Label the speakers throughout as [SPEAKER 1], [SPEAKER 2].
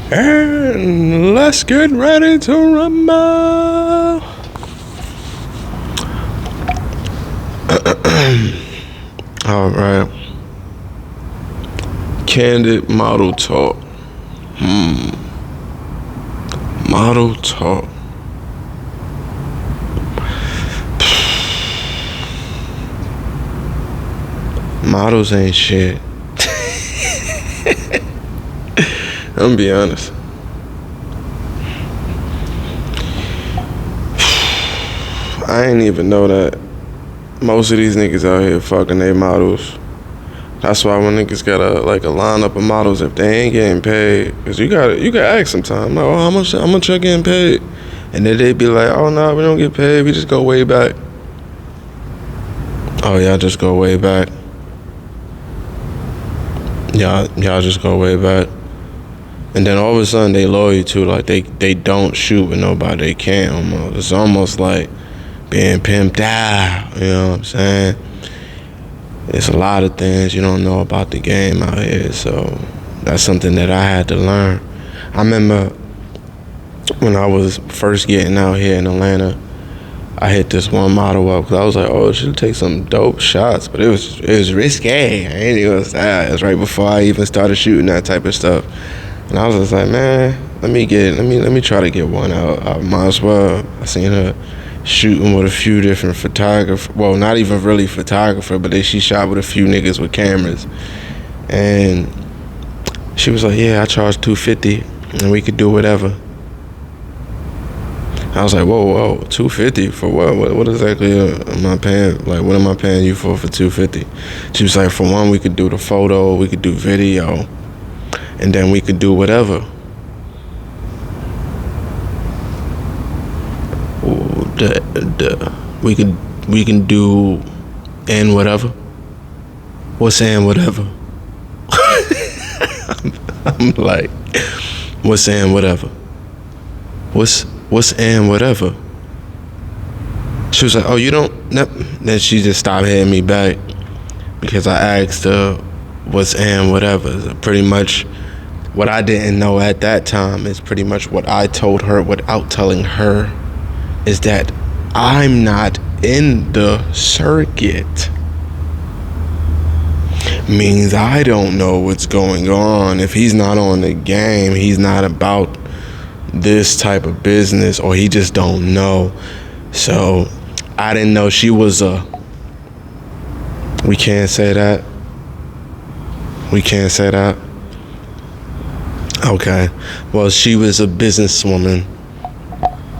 [SPEAKER 1] And let's get ready to rumble. All right. Candid model talk. Model talk. Models ain't shit. I'm gonna be honest. I ain't even know that most of these niggas out here fucking they models. That's why when niggas got a lineup of models, if they ain't getting paid, cause you gotta ask sometimes, like, oh, how much y'all getting paid? And then they be like, oh no, we don't get paid, we just go way back. Oh, y'all just go way back. Y'all just go way back. And then all of a sudden they loyal too, like they don't shoot with nobody, they can't almost. It's almost like being pimped out, you know what I'm saying? It's a lot of things you don't know about the game out here, so that's something that I had to learn. I remember when I was first getting out here in Atlanta, I hit this one model up because I was like, oh, she'll take some dope shots, but it was risque. I ain't even gonna say it was right before I even started shooting that type of stuff. And I was just like, man, let me try to get one out. I might as well. I seen her shooting with a few different photographers. Well, not even really photographer, but she shot with a few niggas with cameras. And she was like, yeah, I charge $250 and we could do whatever. I was like, whoa, $250 for what? What exactly am I paying? Like, what am I paying you for $250? She was like, for one, we could do the photo, we could do video, and then we could do whatever. We can do and whatever. What's and whatever? I'm like, what's and whatever? What's and whatever? She was like, oh, you don't. Nope. Then she just stopped hitting me back because I asked her what's and whatever. Pretty much what I didn't know at that time is pretty much what I told her without telling her is that I'm not in the circuit. Means I don't know what's going on. If he's not on the game, he's not about this type of business, or he just don't know. So I didn't know she was we can't say that. Okay. Well, she was a businesswoman.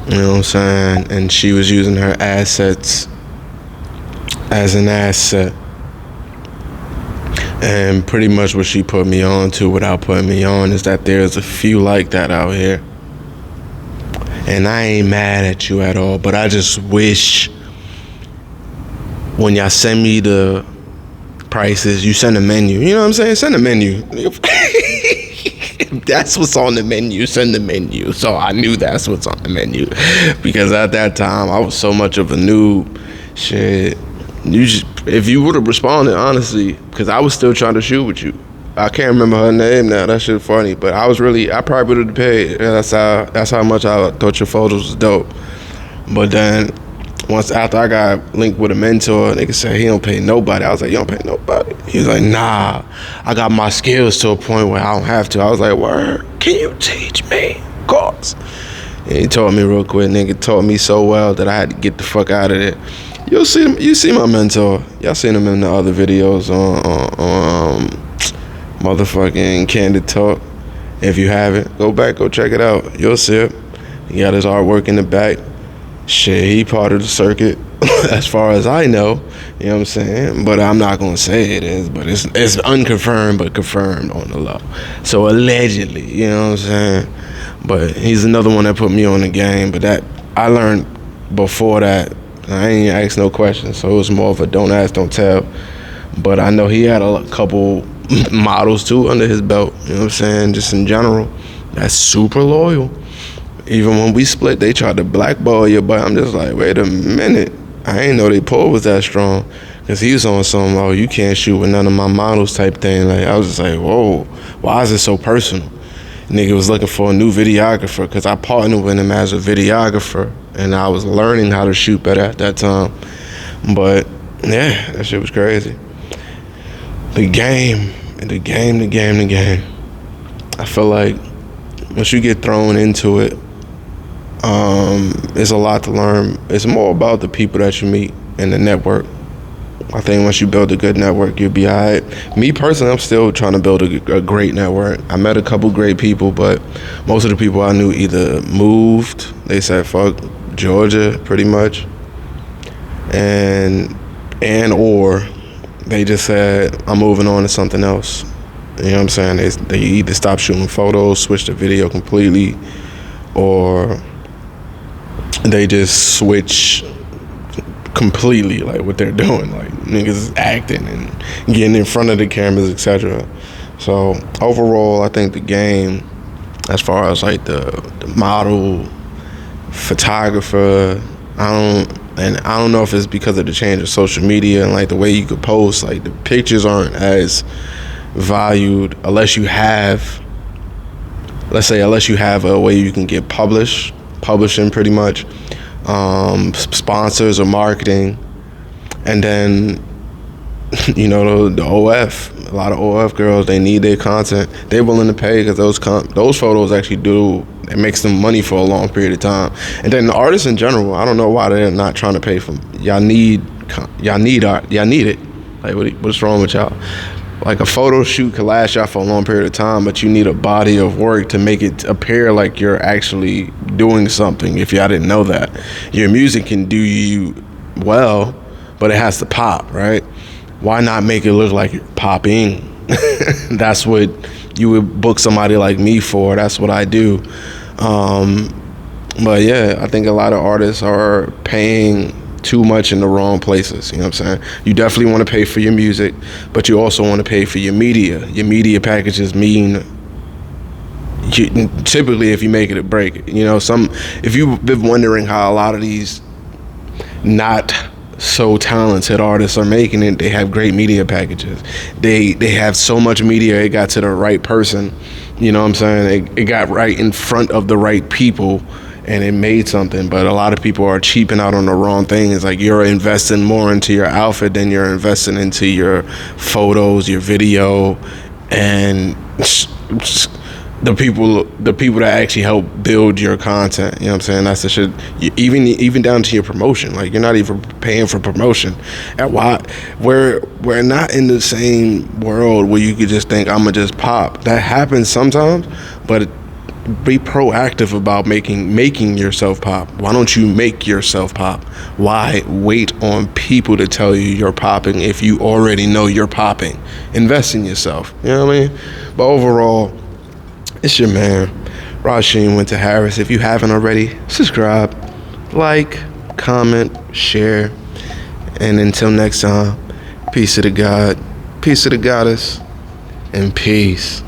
[SPEAKER 1] You know what I'm saying? And she was using her assets as an asset. And pretty much what she put me on to without putting me on is that there's a few like that out here. And I ain't mad at you at all, but I just wish when y'all send me the prices, you send a menu. You know what I'm saying? Send a menu. If that's what's on the menu, send the menu. So I knew that's what's on the menu. Because at that time, I was so much of a noob. Shit. If you would have responded, honestly, because I was still trying to shoot with you. I can't remember her name now. That shit funny. But I probably would have paid. That's how much I thought your photos was dope. But then, once after I got linked with a mentor, nigga said he don't pay nobody. I was like, you don't pay nobody? He was like, nah, I got my skills to a point where I don't have to. I was like, word, can you teach me? Of course. And he taught me real quick. Nigga taught me so well that I had to get the fuck out of there. You see my mentor. Y'all seen him in the other videos on motherfucking Candid Talk. If you haven't, go back, go check it out. You'll see it. He got his artwork in the back. Shit, he part of the circuit, as far as I know. You know what I'm saying? But I'm not gonna say it is, but it's unconfirmed but confirmed on the law. So allegedly, you know what I'm saying? But he's another one that put me on the game. But that I learned before that. I ain't asked no questions, so it was more of a don't ask, don't tell. But I know he had a couple models too under his belt, you know what I'm saying, just in general. That's super loyal. Even when we split, they tried to blackball you, but I'm just like, wait a minute. I ain't know they pull was that strong. Cause he was on some, oh, you can't shoot with none of my models type thing. Like, I was just like, whoa, why is it so personal? Nigga was looking for a new videographer because I partnered with him as a videographer, and I was learning how to shoot better at that time. But yeah, that shit was crazy. The game. I feel like once you get thrown into it, it's a lot to learn. It's more about the people that you meet and the network. I think once you build a good network, you'll be all right. Me personally, I'm still trying to build a great network. I met a couple great people, but most of the people I knew either moved, they said fuck Georgia pretty much, and or they just said I'm moving on to something else. You know what I'm saying? They either stop shooting photos, switch to video completely, or they just switch completely, like what they're doing, like niggas is acting and getting in front of the cameras, etc. So overall, I think the game, as far as like the model, photographer, I don't know if it's because of the change of social media and like the way you could post, like the pictures aren't as valued unless you have, let's say, unless you have a way you can get publishing pretty much, sponsors or marketing, and then you know the OF. A lot of OF girls, they need their content. They're willing to pay because those photos actually do. It makes them money for a long period of time. And then the artists in general, I don't know why they're not trying to pay for them. Y'all need art. Y'all need it. Like what's wrong with y'all? Like a photo shoot could last y'all for a long period of time, but you need a body of work to make it appear like you're actually doing something. If y'all didn't know that, your music can do you well, but it has to pop, right? Why not make it look like you're popping? That's what you would book somebody like me for. That's what I do. But yeah, I think a lot of artists are paying too much in the wrong places. You know what I'm saying? You definitely want to pay for your music, but you also want to pay for your media. Your media packages mean typically if you make it or break it. You know, if you've been wondering how a lot of these not so talented artists are making it, they have great media packages. They have so much media, it got to the right person. You know what I'm saying? It got right in front of the right people, and it made something. But a lot of people are cheaping out on the wrong thing. It's like you're investing more into your outfit than you're investing into your photos, your video, and the people that actually help build your content. You know what I'm saying? That's the shit. Even down to your promotion. Like, you're not even paying for promotion. And why? We're not in the same world where you could just think I'm gonna just pop. That happens sometimes, but be proactive about making yourself pop. Why don't you make yourself pop? Why wait on people to tell you you're popping if you already know you're popping? Invest in yourself. You know what I mean? But overall, it's your man, Rasheen Winter Harris. If you haven't already, subscribe, like, comment, share. And until next time, peace to the God, peace to the goddess, and peace.